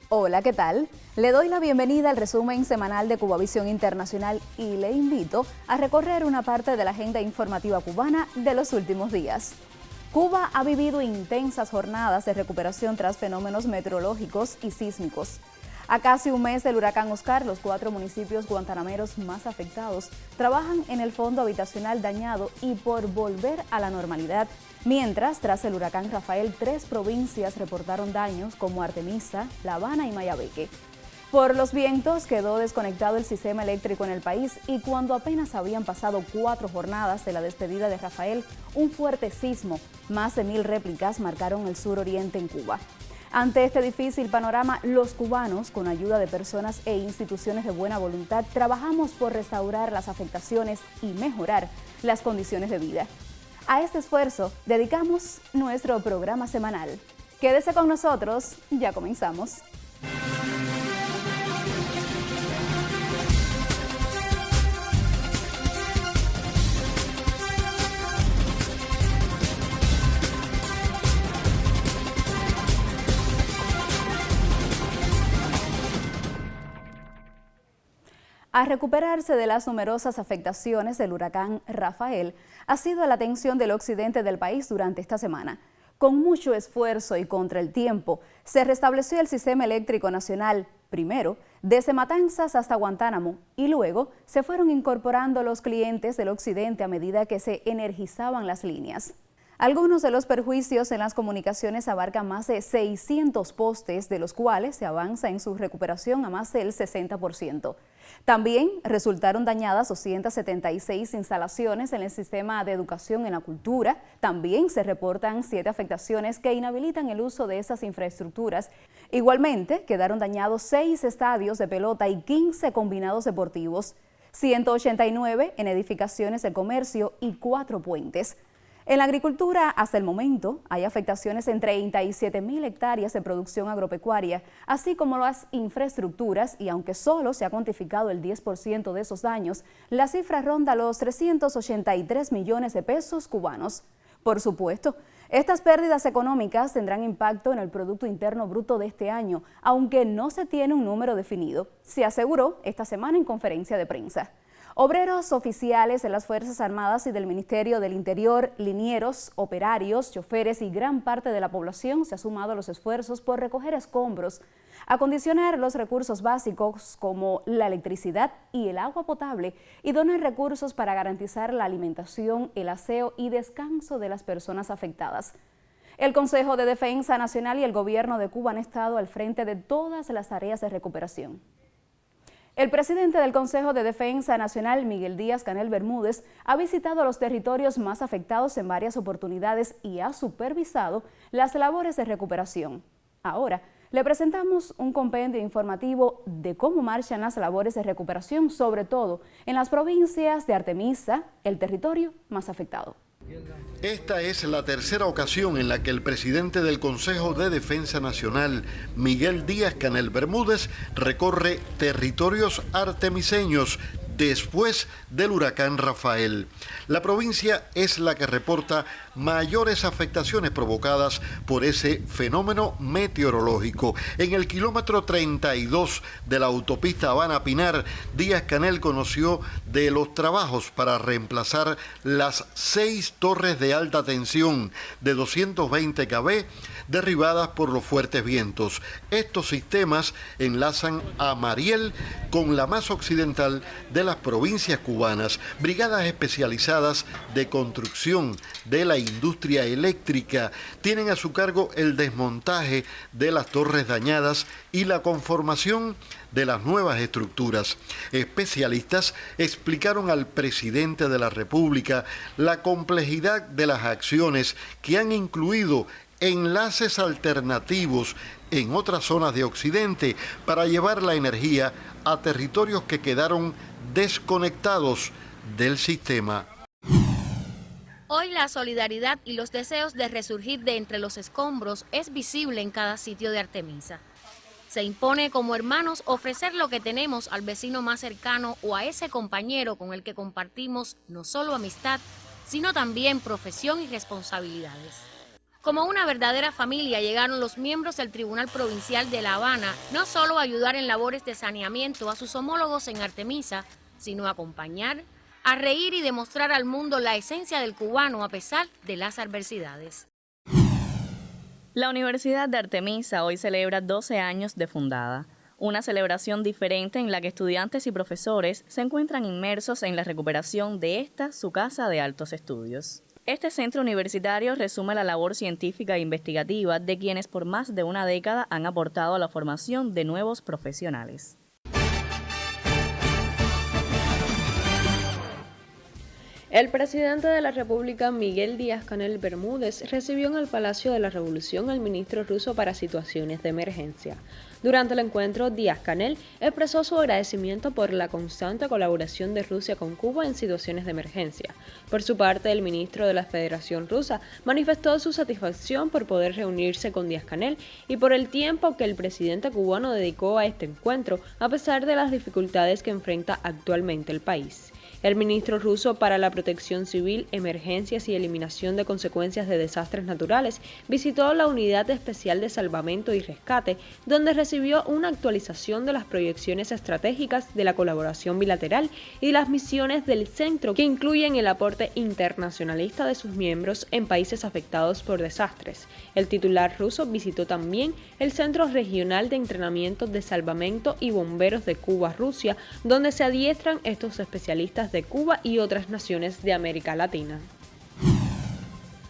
Hola, ¿qué tal? Le doy la bienvenida al resumen semanal de Cubavisión Internacional y le invito a recorrer una parte de la agenda informativa cubana de los últimos días. Cuba ha vivido intensas jornadas de recuperación tras fenómenos meteorológicos y sísmicos. A casi un mes del huracán Oscar, los 4 municipios guantanameros más afectados trabajan en el fondo habitacional dañado y por volver a la normalidad, mientras tras el huracán Rafael 3 provincias reportaron daños como Artemisa, La Habana y Mayabeque. Por los vientos quedó desconectado el sistema eléctrico en el país y cuando apenas habían pasado 4 jornadas de la despedida de Rafael, un fuerte sismo, más de 1000 réplicas marcaron el suroriente en Cuba. Ante este difícil panorama, los cubanos, con ayuda de personas e instituciones de buena voluntad, trabajamos por restaurar las afectaciones y mejorar las condiciones de vida. A este esfuerzo dedicamos nuestro programa semanal. Quédese con nosotros, ya comenzamos. A recuperarse de las numerosas afectaciones del huracán Rafael ha sido la atención del occidente del país durante esta semana. Con mucho esfuerzo y contra el tiempo, se restableció el sistema eléctrico nacional, primero desde Matanzas hasta Guantánamo, y luego se fueron incorporando los clientes del occidente a medida que se energizaban las líneas. Algunos de los perjuicios en las comunicaciones abarcan más de 600 postes, de los cuales se avanza en su recuperación a más del 60%. También resultaron dañadas 276 instalaciones en el sistema de educación en la cultura. También se reportan 7 afectaciones que inhabilitan el uso de esas infraestructuras. Igualmente, quedaron dañados 6 estadios de pelota y 15 combinados deportivos, 189 en edificaciones de comercio y 4 puentes. En la agricultura, hasta el momento, hay afectaciones en 37.000 hectáreas de producción agropecuaria, así como las infraestructuras, y aunque solo se ha cuantificado el 10% de esos daños, la cifra ronda los 383 millones de pesos cubanos. Por supuesto, estas pérdidas económicas tendrán impacto en el Producto Interno Bruto de este año, aunque no se tiene un número definido, se aseguró esta semana en conferencia de prensa. Obreros oficiales de las Fuerzas Armadas y del Ministerio del Interior, linieros, operarios, choferes y gran parte de la población se ha sumado a los esfuerzos por recoger escombros, acondicionar los recursos básicos como la electricidad y el agua potable y donar recursos para garantizar la alimentación, el aseo y descanso de las personas afectadas. El Consejo de Defensa Nacional y el Gobierno de Cuba han estado al frente de todas las tareas de recuperación. El presidente del Consejo de Defensa Nacional, Miguel Díaz-Canel Bermúdez, ha visitado los territorios más afectados en varias oportunidades y ha supervisado las labores de recuperación. Ahora, le presentamos un compendio informativo de cómo marchan las labores de recuperación, sobre todo en las provincias de Artemisa, el territorio más afectado. Esta es la tercera ocasión en la que el presidente del Consejo de Defensa Nacional, Miguel Díaz-Canel Bermúdez, recorre territorios artemiseños después del huracán Rafael. La provincia es la que reporta mayores afectaciones provocadas por ese fenómeno meteorológico. En el kilómetro 32 de la autopista Habana-Pinar, Díaz-Canel conoció de los trabajos para reemplazar las 6 torres de alta tensión de 220 kV derribadas por los fuertes vientos. Estos sistemas enlazan a Mariel con la más occidental de las provincias cubanas. Brigadas especializadas de construcción de la industria eléctrica tienen a su cargo el desmontaje de las torres dañadas y la conformación de las nuevas estructuras. Especialistas explicaron al presidente de la República la complejidad de las acciones que han incluido enlaces alternativos en otras zonas de Occidente para llevar la energía a territorios que quedaron desconectados del sistema. Hoy la solidaridad y los deseos de resurgir de entre los escombros es visible en cada sitio de Artemisa. Se impone como hermanos ofrecer lo que tenemos al vecino más cercano o a ese compañero con el que compartimos no solo amistad, sino también profesión y responsabilidades. Como una verdadera familia llegaron los miembros del Tribunal Provincial de La Habana, no solo a ayudar en labores de saneamiento a sus homólogos en Artemisa, sino a acompañar, a reír y demostrar al mundo la esencia del cubano a pesar de las adversidades. La Universidad de Artemisa hoy celebra 12 años de fundada. Una celebración diferente en la que estudiantes y profesores se encuentran inmersos en la recuperación de esta, su casa de altos estudios. Este centro universitario resume la labor científica e investigativa de quienes por más de una década han aportado a la formación de nuevos profesionales. El presidente de la República, Miguel Díaz-Canel Bermúdez, recibió en el Palacio de la Revolución al ministro ruso para situaciones de emergencia. Durante el encuentro, Díaz-Canel expresó su agradecimiento por la constante colaboración de Rusia con Cuba en situaciones de emergencia. Por su parte, el ministro de la Federación Rusa manifestó su satisfacción por poder reunirse con Díaz-Canel y por el tiempo que el presidente cubano dedicó a este encuentro, a pesar de las dificultades que enfrenta actualmente el país. El ministro ruso para la Protección Civil, Emergencias y Eliminación de Consecuencias de Desastres Naturales visitó la Unidad Especial de Salvamento y Rescate, donde recibió una actualización de las proyecciones estratégicas de la colaboración bilateral y las misiones del centro, que incluyen el aporte internacionalista de sus miembros en países afectados por desastres. El titular ruso visitó también el Centro Regional de Entrenamiento de Salvamento y Bomberos de Cuba-Rusia, donde se adiestran estos especialistas de Cuba y otras naciones de América Latina.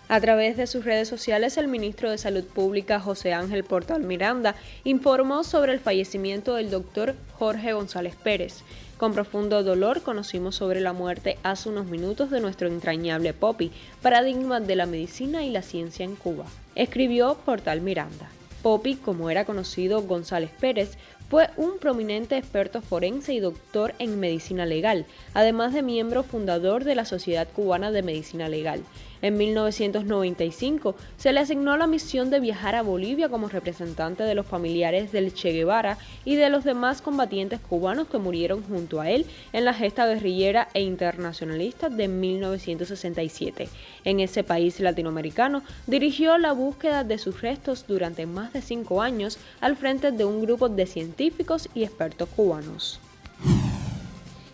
A través de sus redes sociales, el ministro de Salud Pública, José Ángel Portal Miranda, informó sobre el fallecimiento del doctor Jorge González Pérez. Con profundo dolor conocimos sobre la muerte hace unos minutos de nuestro entrañable Popi, paradigma de la medicina y la ciencia en Cuba, escribió Portal Miranda. Popi, como era conocido González Pérez, fue un prominente experto forense y doctor en medicina legal, además de miembro fundador de la Sociedad Cubana de Medicina Legal. En 1995 se le asignó la misión de viajar a Bolivia como representante de los familiares del Che Guevara y de los demás combatientes cubanos que murieron junto a él en la gesta guerrillera e internacionalista de 1967. En ese país latinoamericano dirigió la búsqueda de sus restos durante más de 5 años al frente de un grupo de científicos y expertos cubanos.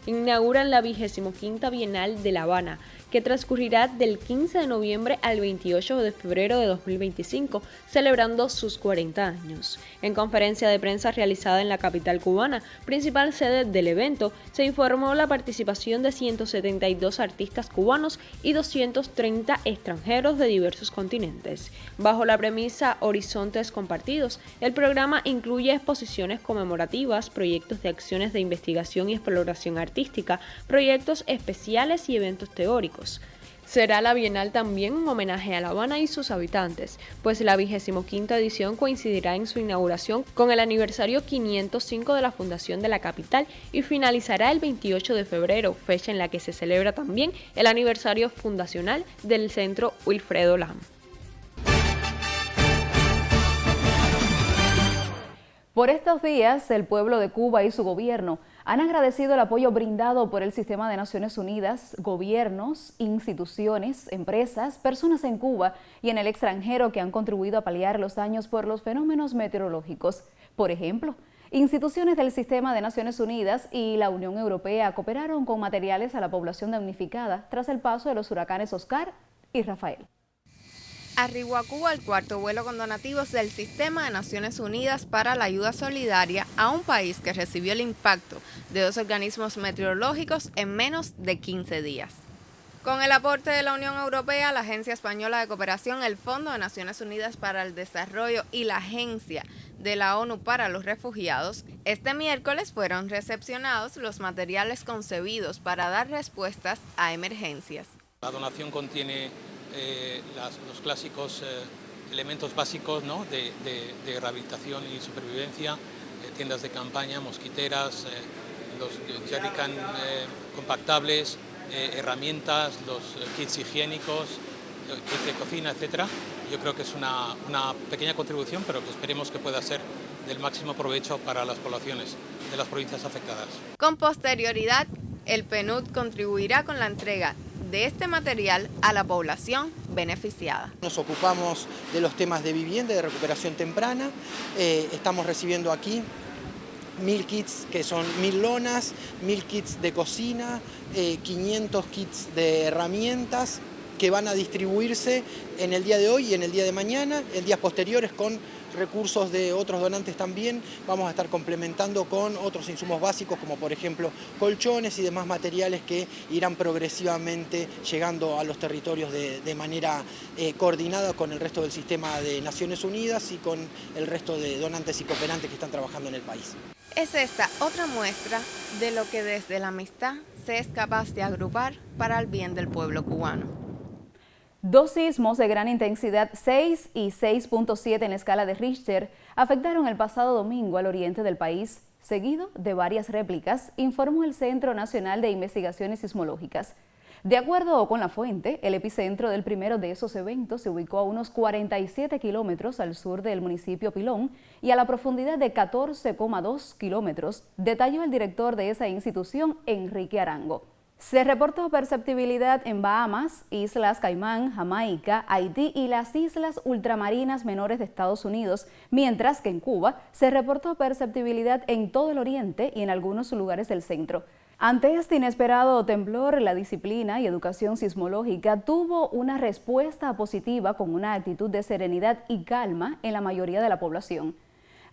Inauguran la 25ª Bienal de La Habana, que transcurrirá del 15 de noviembre al 28 de febrero de 2025, celebrando sus 40 años. En conferencia de prensa realizada en la capital cubana, principal sede del evento, se informó la participación de 172 artistas cubanos y 230 extranjeros de diversos continentes. Bajo la premisa Horizontes Compartidos, el programa incluye exposiciones conmemorativas, proyectos de acciones de investigación y exploración artística, proyectos especiales y eventos teóricos. Será la Bienal también un homenaje a La Habana y sus habitantes, pues la 25ª edición coincidirá en su inauguración con el aniversario 505 de la fundación de la capital y finalizará el 28 de febrero, fecha en la que se celebra también el aniversario fundacional del Centro Wilfredo Lamm. Por estos días, el pueblo de Cuba y su gobierno han agradecido el apoyo brindado por el Sistema de Naciones Unidas, gobiernos, instituciones, empresas, personas en Cuba y en el extranjero que han contribuido a paliar los daños por los fenómenos meteorológicos. Por ejemplo, instituciones del Sistema de Naciones Unidas y la Unión Europea cooperaron con materiales a la población damnificada tras el paso de los huracanes Oscar y Rafael. Arribó a Cuba el cuarto vuelo con donativos del Sistema de Naciones Unidas para la ayuda solidaria a un país que recibió el impacto de 2 organismos meteorológicos en menos de 15 días. Con el aporte de la Unión Europea, la Agencia Española de Cooperación, el Fondo de Naciones Unidas para el Desarrollo y la Agencia de la ONU para los Refugiados, este miércoles fueron recepcionados los materiales concebidos para dar respuestas a emergencias. La donación contiene los clásicos elementos básicos, ¿no?, de rehabilitación y supervivencia, tiendas de campaña, mosquiteras, los jerrycan compactables, herramientas, los kits higiénicos, kits de cocina, etc. Yo creo que es una pequeña contribución, pero que esperemos que pueda ser del máximo provecho para las poblaciones de las provincias afectadas. Con posterioridad, el PNUD contribuirá con la entrega de este material a la población beneficiada. Nos ocupamos de los temas de vivienda, de recuperación temprana. Estamos recibiendo aquí 1000 kits que son 1000 lonas, 1000 kits de cocina, 500 kits de herramientas que van a distribuirse en el día de hoy y en el día de mañana, en días posteriores con recursos de otros donantes también. Vamos a estar complementando con otros insumos básicos como por ejemplo colchones y demás materiales que irán progresivamente llegando a los territorios de manera coordinada con el resto del sistema de Naciones Unidas y con el resto de donantes y cooperantes que están trabajando en el país. Es esta otra muestra de lo que desde la amistad se es capaz de agrupar para el bien del pueblo cubano. Dos sismos de gran intensidad 6 y 6.7 en la escala de Richter afectaron el pasado domingo al oriente del país, seguido de varias réplicas, informó el Centro Nacional de Investigaciones Sismológicas. De acuerdo con la fuente, el epicentro del primero de esos eventos se ubicó a unos 47 kilómetros al sur del municipio Pilón y a la profundidad de 14,2 kilómetros, detalló el director de esa institución, Enrique Arango. Se reportó perceptibilidad en Bahamas, Islas Caimán, Jamaica, Haití y las islas ultramarinas menores de Estados Unidos, mientras que en Cuba se reportó perceptibilidad en todo el oriente y en algunos lugares del centro. Ante este inesperado temblor, la disciplina y educación sismológica tuvo una respuesta positiva con una actitud de serenidad y calma en la mayoría de la población.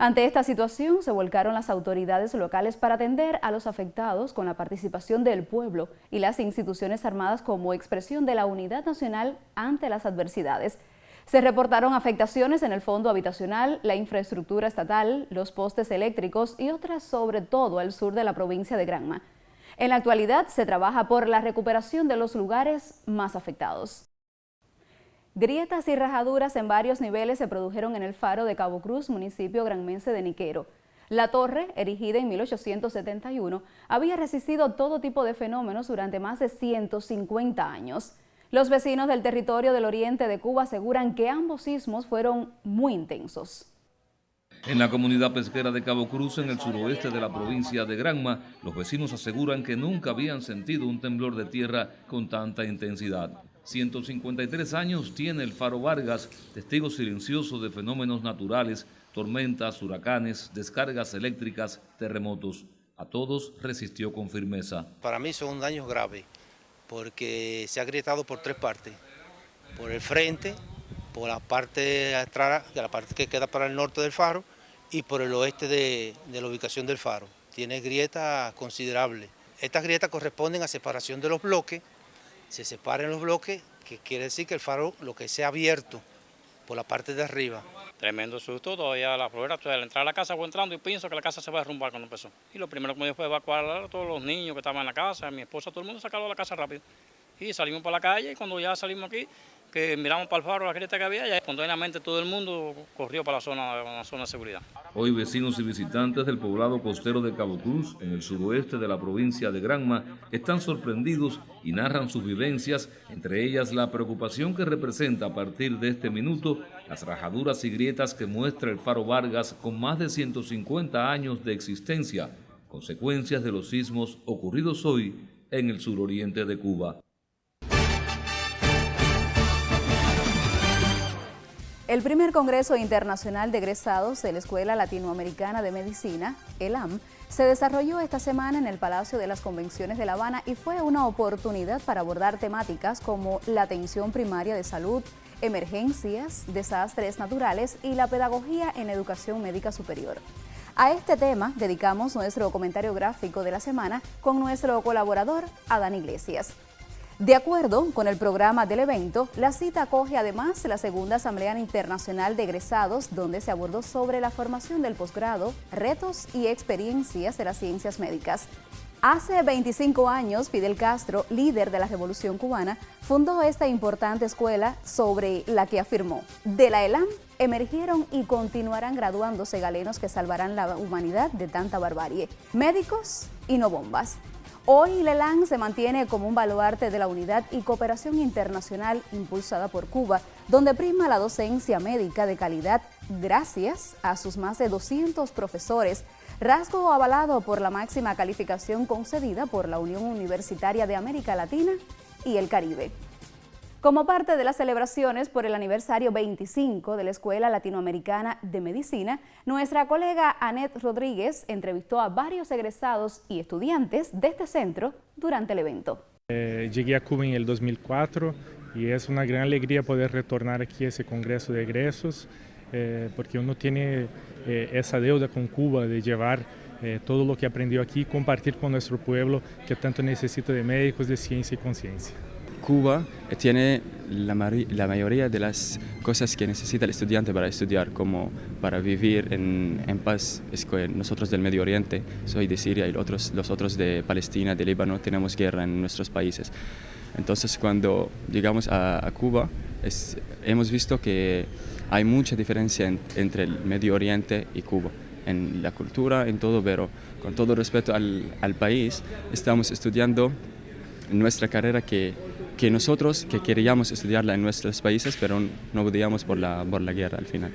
Ante esta situación, se volcaron las autoridades locales para atender a los afectados con la participación del pueblo y las instituciones armadas como expresión de la unidad nacional ante las adversidades. Se reportaron afectaciones en el fondo habitacional, la infraestructura estatal, los postes eléctricos y otras sobre todo al sur de la provincia de Granma. En la actualidad se trabaja por la recuperación de los lugares más afectados. Grietas y rajaduras en varios niveles se produjeron en el faro de Cabo Cruz, municipio granmense de Niquero. La torre, erigida en 1871, había resistido todo tipo de fenómenos durante más de 150 años. Los vecinos del territorio del oriente de Cuba aseguran que ambos sismos fueron muy intensos. En la comunidad pesquera de Cabo Cruz, en el suroeste de la provincia de Granma, los vecinos aseguran que nunca habían sentido un temblor de tierra con tanta intensidad. 153 años tiene el Faro Vargas, testigo silencioso de fenómenos naturales, tormentas, huracanes, descargas eléctricas, terremotos. A todos resistió con firmeza. Para mí son daños graves, porque se ha agrietado por tres partes. Por el frente, por la parte atrás, la parte que queda para el norte del faro, y por el oeste de la ubicación del faro. Tiene grietas considerables. Estas grietas corresponden a separación de los bloques. Se separan los bloques, que quiere decir que el faro lo que sea abierto por la parte de arriba. Tremendo susto, todavía la florera, al entrar a la casa voy entrando y pienso que la casa se va a derrumbar cuando empezó. Y lo primero que me dio fue evacuar a todos los niños que estaban en la casa, mi esposa, todo el mundo sacarlo de la casa rápido. Y salimos para la calle y cuando ya salimos aquí, que miramos para el faro la grieta que había, ya espontáneamente todo el mundo corrió para la zona de seguridad. Hoy vecinos y visitantes del poblado costero de Cabo Cruz, en el suroeste de la provincia de Granma, están sorprendidos y narran sus vivencias, entre ellas la preocupación que representa a partir de este minuto las rajaduras y grietas que muestra el Faro Vargas con más de 150 años de existencia, consecuencias de los sismos ocurridos hoy en el suroriente de Cuba. El primer Congreso Internacional de Egresados de la Escuela Latinoamericana de Medicina, ELAM, se desarrolló esta semana en el Palacio de las Convenciones de La Habana y fue una oportunidad para abordar temáticas como la atención primaria de salud, emergencias, desastres naturales y la pedagogía en educación médica superior. A este tema dedicamos nuestro comentario gráfico de la semana con nuestro colaborador, Adán Iglesias. De acuerdo con el programa del evento, la cita acoge además la segunda Asamblea Internacional de Egresados, donde se abordó sobre la formación del posgrado, retos y experiencias de las ciencias médicas. Hace 25 años, Fidel Castro, líder de la Revolución Cubana, fundó esta importante escuela sobre la que afirmó: de la ELAM emergieron y continuarán graduándose galenos que salvarán la humanidad de tanta barbarie, médicos y no bombas. Hoy la ELAM se mantiene como un baluarte de la unidad y cooperación internacional impulsada por Cuba, donde prima la docencia médica de calidad gracias a sus más de 200 profesores, rasgo avalado por la máxima calificación concedida por la Unión Universitaria de América Latina y el Caribe. Como parte de las celebraciones por el aniversario 25 de la Escuela Latinoamericana de Medicina, nuestra colega Anet Rodríguez entrevistó a varios egresados y estudiantes de este centro durante el evento. Llegué a Cuba en el 2004 y es una gran alegría poder retornar aquí a ese congreso de egresos, porque uno tiene esa deuda con Cuba de llevar todo lo que aprendió aquí y compartir con nuestro pueblo que tanto necesita de médicos de ciencia y conciencia. Cuba tiene la mayoría de las cosas que necesita el estudiante para estudiar, como para vivir en paz. Es que nosotros del Medio Oriente, soy de Siria y los otros de Palestina, de Líbano, tenemos guerra en nuestros países. Entonces cuando llegamos a Cuba, hemos visto que hay mucha diferencia entre el Medio Oriente y Cuba, en la cultura, en todo, pero con todo respeto al país, estamos estudiando nuestra carrera que nosotros que queríamos estudiarla en nuestros países, pero no podíamos por la guerra al final.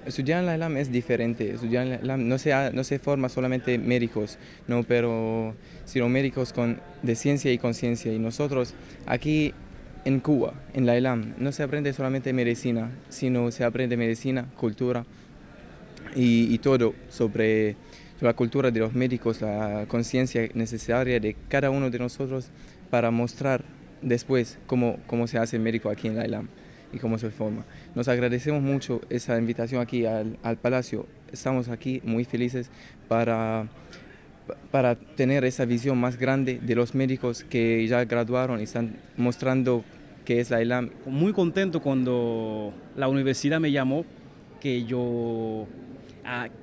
Estudiar en la ILAM es diferente. Estudiar en la ILAM no se forma solamente médicos, no, pero sino médicos de ciencia y conciencia. Y nosotros aquí en Cuba, en la ILAM, no se aprende solamente medicina, sino se aprende medicina, cultura y todo sobre la cultura de los médicos, la conciencia necesaria de cada uno de nosotros para mostrar después cómo se hace médico aquí en la ILAM y cómo se forma. Nos agradecemos mucho esa invitación aquí al Palacio. Estamos aquí muy felices para tener esa visión más grande de los médicos que ya graduaron y están mostrando qué es la ILAM. Muy contento cuando la universidad me llamó,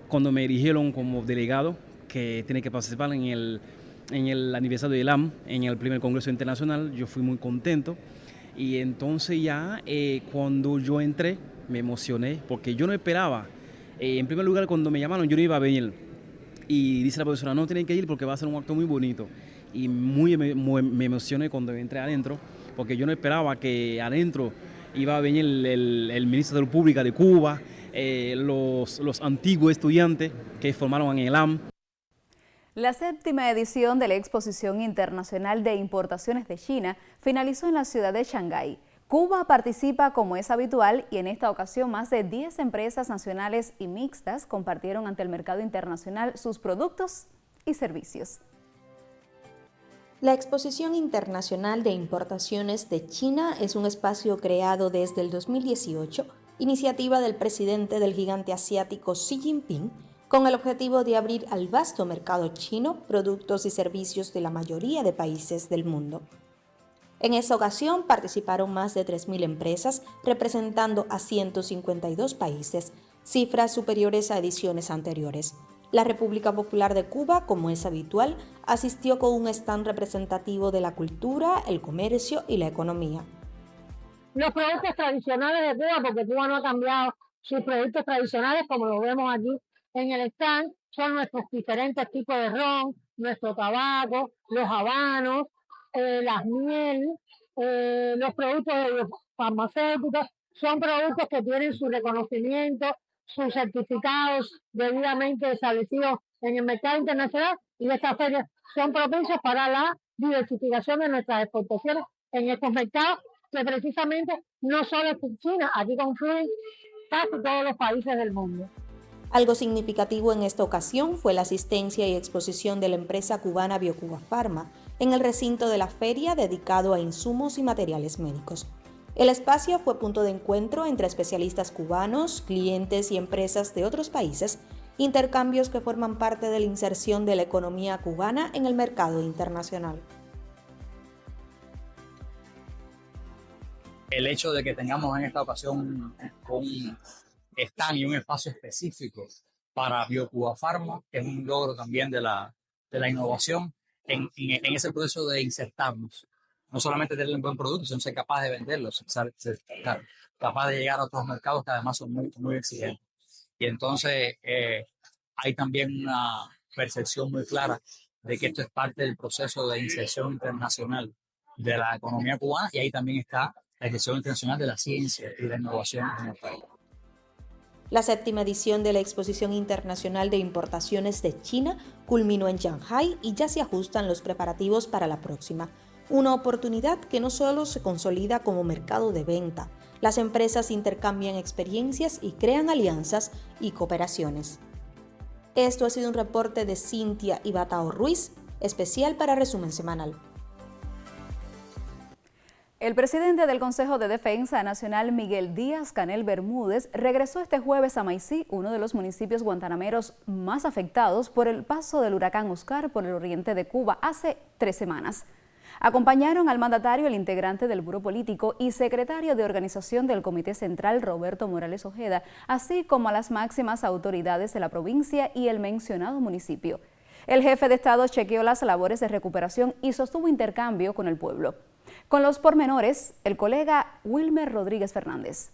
cuando me eligieron como delegado que tiene que participar en el aniversario de ILAM, en el primer Congreso Internacional. Yo fui muy contento y entonces ya cuando yo entré me emocioné porque yo no esperaba. En primer lugar, cuando me llamaron yo no iba a venir y dice la profesora, no tienen que ir porque va a ser un acto muy bonito, y me emocioné cuando entré adentro porque yo no esperaba que adentro iba a venir el ministro de la República de Cuba, los antiguos estudiantes que formaron en ILAM. La 7ª edición de la Exposición Internacional de Importaciones de China finalizó en la ciudad de Shanghái. Cuba participa como es habitual y en esta ocasión más de 10 empresas nacionales y mixtas compartieron ante el mercado internacional sus productos y servicios. La Exposición Internacional de Importaciones de China es un espacio creado desde el 2018, iniciativa del presidente del gigante asiático Xi Jinping, con el objetivo de abrir al vasto mercado chino productos y servicios de la mayoría de países del mundo. En esa ocasión participaron más de 3.000 empresas, representando a 152 países, cifras superiores a ediciones anteriores. La República Popular de Cuba, como es habitual, asistió con un stand representativo de la cultura, el comercio y la economía. Los productos tradicionales de Cuba, porque Cuba no ha cambiado sus productos tradicionales, como lo vemos aquí en el stand, son nuestros diferentes tipos de ron, nuestro tabaco, los habanos, las miel, los productos de los farmacéuticos. Son productos que tienen su reconocimiento, sus certificados debidamente establecidos en el mercado internacional, y estas ferias son propicios para la diversificación de nuestras exportaciones en estos mercados, que precisamente no solo es China, aquí confluyen casi todos los países del mundo. Algo significativo en esta ocasión fue la asistencia y exposición de la empresa cubana Biocuba Pharma en el recinto de la feria dedicado a insumos y materiales médicos. El espacio fue punto de encuentro entre especialistas cubanos, clientes y empresas de otros países, intercambios que forman parte de la inserción de la economía cubana en el mercado internacional. El hecho de que tengamos en esta ocasión un stand y un espacio específico para Biocuba Pharma es un logro también de la innovación en ese proceso de insertarnos. No solamente tener un buen producto, sino ser capaz de venderlo, ser capaz de llegar a otros mercados que además son muy, muy exigentes. Y entonces hay también una percepción muy clara de que esto es parte del proceso de inserción internacional de la economía cubana, y ahí también está la inserción internacional de la ciencia y la innovación en el país. La 7ª edición de la Exposición Internacional de Importaciones de China culminó en Shanghái y ya se ajustan los preparativos para la próxima. una oportunidad que no solo se consolida como mercado de venta, las empresas intercambian experiencias y crean alianzas y cooperaciones. Esto ha sido un reporte de Cintia Ibatao Ruiz, especial para Resumen Semanal. El presidente del Consejo de Defensa Nacional, Miguel Díaz-Canel Bermúdez, regresó este jueves a Maicí, uno de los municipios guantanameros más afectados por el paso del huracán Oscar por el oriente de Cuba hace 3 semanas. Acompañaron al mandatario el integrante del Buró Político y secretario de organización del Comité Central, Roberto Morales Ojeda, así como a las máximas autoridades de la provincia y el mencionado municipio. El jefe de Estado chequeó las labores de recuperación y sostuvo intercambio con el pueblo. Con los pormenores, el colega Wilmer Rodríguez Fernández.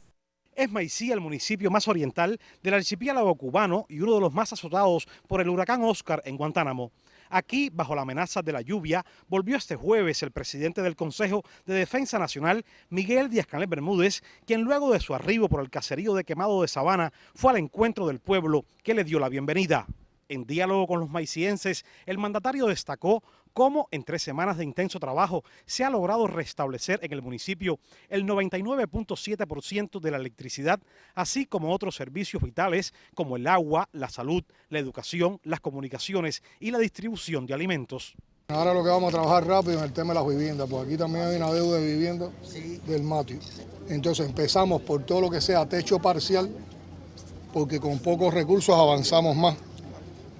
Es Maicí el municipio más oriental del archipiélago cubano y uno de los más azotados por el huracán Oscar en Guantánamo. Aquí, bajo la amenaza de la lluvia, volvió este jueves el presidente del Consejo de Defensa Nacional, Miguel Díaz-Canel Bermúdez, quien luego de su arribo por el caserío de Quemado de Sabana fue al encuentro del pueblo que le dio la bienvenida. En diálogo con los maicienses, el mandatario destacó cómo en 3 semanas de intenso trabajo se ha logrado restablecer en el municipio el 99.7% de la electricidad, así como otros servicios vitales como el agua, la salud, la educación, las comunicaciones y la distribución de alimentos. Ahora lo que vamos a trabajar rápido en el tema de las viviendas, porque aquí también hay una deuda de vivienda del MATI. Entonces empezamos por todo lo que sea techo parcial, porque con pocos recursos avanzamos más.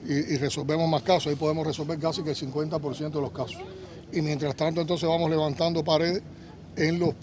Y resolvemos más casos, ahí podemos resolver casi que el 50% de los casos. Y mientras tanto entonces vamos levantando paredes en los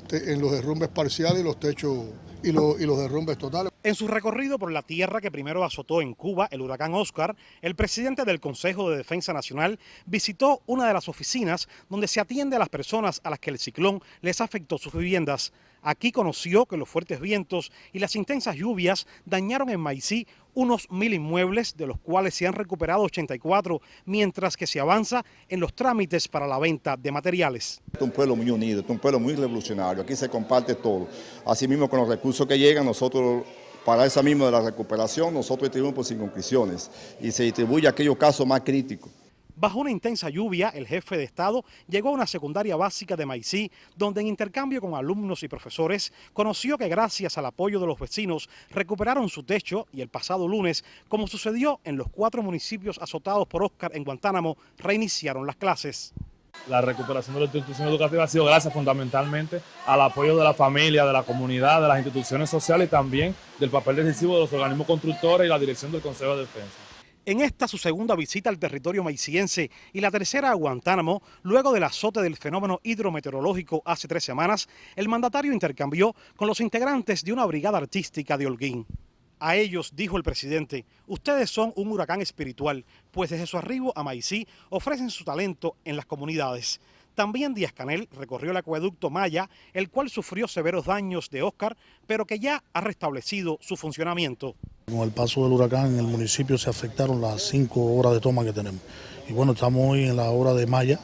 derrumbes parciales y los techos y los derrumbes totales. En su recorrido por la tierra que primero azotó en Cuba el huracán Oscar, el presidente del Consejo de Defensa Nacional visitó una de las oficinas donde se atiende a las personas a las que el ciclón les afectó sus viviendas. Aquí conoció que los fuertes vientos y las intensas lluvias dañaron en Maicí unos 1000 inmuebles, de los cuales se han recuperado 84, mientras que se avanza en los trámites para la venta de materiales. Es un pueblo muy unido, es un pueblo muy revolucionario, aquí se comparte todo. Asimismo, con los recursos que llegan, nosotros, para esa misma de la recuperación, nosotros distribuimos por circunscripciones y se distribuye aquellos casos más críticos. Bajo una intensa lluvia, el jefe de Estado llegó a una secundaria básica de Maicí, donde en intercambio con alumnos y profesores, conoció que gracias al apoyo de los vecinos recuperaron su techo y el pasado lunes, como sucedió en los 4 municipios azotados por Oscar en Guantánamo, reiniciaron las clases. La recuperación de la institución educativa ha sido gracias fundamentalmente al apoyo de la familia, de la comunidad, de las instituciones sociales y también del papel decisivo de los organismos constructores y la dirección del Consejo de Defensa. En esta su segunda visita al territorio maiciense y la tercera a Guantánamo, luego del azote del fenómeno hidrometeorológico hace 3 semanas, el mandatario intercambió con los integrantes de una brigada artística de Holguín. A ellos, dijo el presidente, ustedes son un huracán espiritual, pues desde su arribo a Maicí ofrecen su talento en las comunidades. También Díaz-Canel recorrió el acueducto Maya, el cual sufrió severos daños de Oscar, pero que ya ha restablecido su funcionamiento. Con el paso del huracán en el municipio se afectaron las 5 horas de toma que tenemos. Y bueno, estamos hoy en la obra de Maya,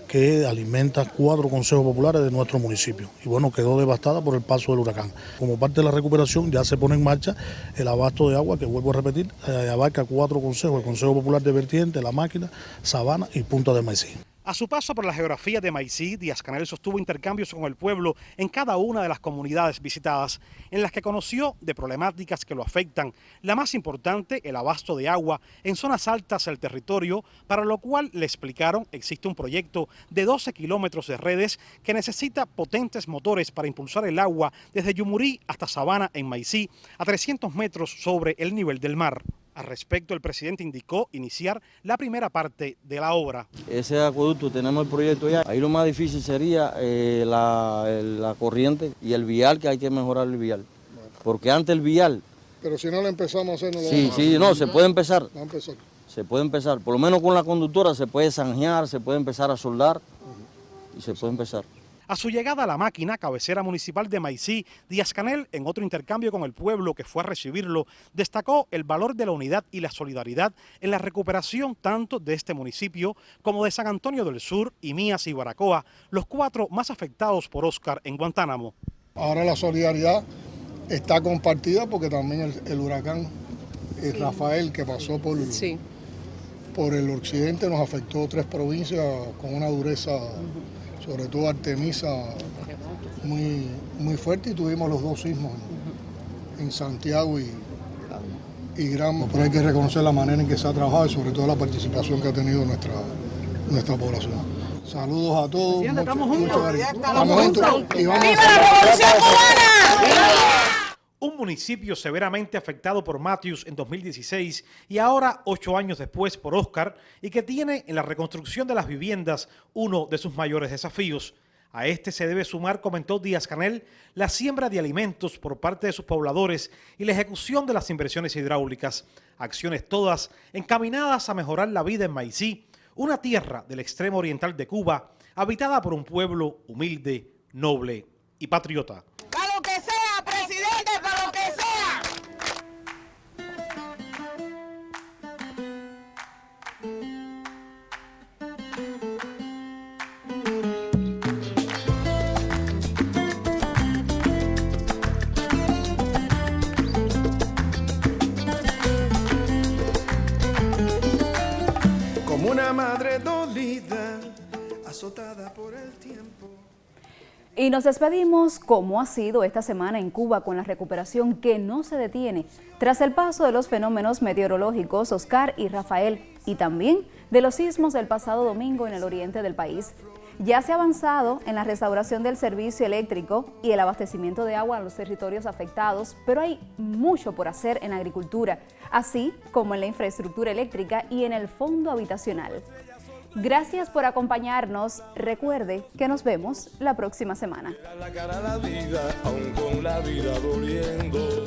que alimenta 4 consejos populares de nuestro municipio. Y bueno, quedó devastada por el paso del huracán. Como parte de la recuperación ya se pone en marcha el abasto de agua, que vuelvo a repetir, abarca 4 consejos, el Consejo Popular de Vertiente, La Máquina, Sabana y Punta de Maicí. A su paso por la geografía de Maicí, Díaz-Canel sostuvo intercambios con el pueblo en cada una de las comunidades visitadas, en las que conoció de problemáticas que lo afectan. La más importante, el abasto de agua en zonas altas del territorio, para lo cual le explicaron existe un proyecto de 12 kilómetros de redes que necesita potentes motores para impulsar el agua desde Yumurí hasta Sabana en Maicí, a 300 metros sobre el nivel del mar. Al respecto, el presidente indicó iniciar la primera parte de la obra. Ese acueducto, tenemos el proyecto ya. Ahí lo más difícil sería la corriente y el vial, que hay que mejorar el vial. Porque antes el vial... Pero si no lo empezamos a hacer, no lo Sí, vamos a sí, hacer. no, se puede empezar. Va a empezar. Se puede empezar. Por lo menos con la conductora se puede zanjear, se puede empezar a soldar y se puede empezar. A su llegada a La Máquina, cabecera municipal de Maicí, Díaz-Canel, en otro intercambio con el pueblo que fue a recibirlo, destacó el valor de la unidad y la solidaridad en la recuperación tanto de este municipio como de San Antonio del Sur, Imías y Baracoa, los 4 más afectados por Oscar en Guantánamo. Ahora la solidaridad está compartida porque también el huracán Rafael, que pasó por el occidente, nos afectó 3 provincias con una dureza sobre todo Artemisa, muy fuerte, y tuvimos los 2 sismos en Santiago y Granma, pero hay que reconocer la manera en que se ha trabajado y sobre todo la participación que ha tenido nuestra población. Saludos a todos. Estamos juntos. Estamos juntos. Y vamos ¡viva la Revolución Cubana! Un municipio severamente afectado por Matthews en 2016 y ahora 8 años después por Oscar, y que tiene en la reconstrucción de las viviendas uno de sus mayores desafíos. A este se debe sumar, comentó Díaz-Canel, la siembra de alimentos por parte de sus pobladores y la ejecución de las inversiones hidráulicas, acciones todas encaminadas a mejorar la vida en Maicí, una tierra del extremo oriental de Cuba, habitada por un pueblo humilde, noble y patriota. ¡Para lo que sea, presidente, para lo que sea! Una madre dolida, azotada por el tiempo. Y nos despedimos como ha sido esta semana en Cuba con la recuperación que no se detiene tras el paso de los fenómenos meteorológicos Oscar y Rafael y también de los sismos del pasado domingo en el oriente del país. Ya se ha avanzado en la restauración del servicio eléctrico y el abastecimiento de agua a los territorios afectados, pero hay mucho por hacer en la agricultura, así como en la infraestructura eléctrica y en el fondo habitacional. Gracias por acompañarnos. Recuerde que nos vemos la próxima semana. La cara a la vida, aun con la vida doliendo.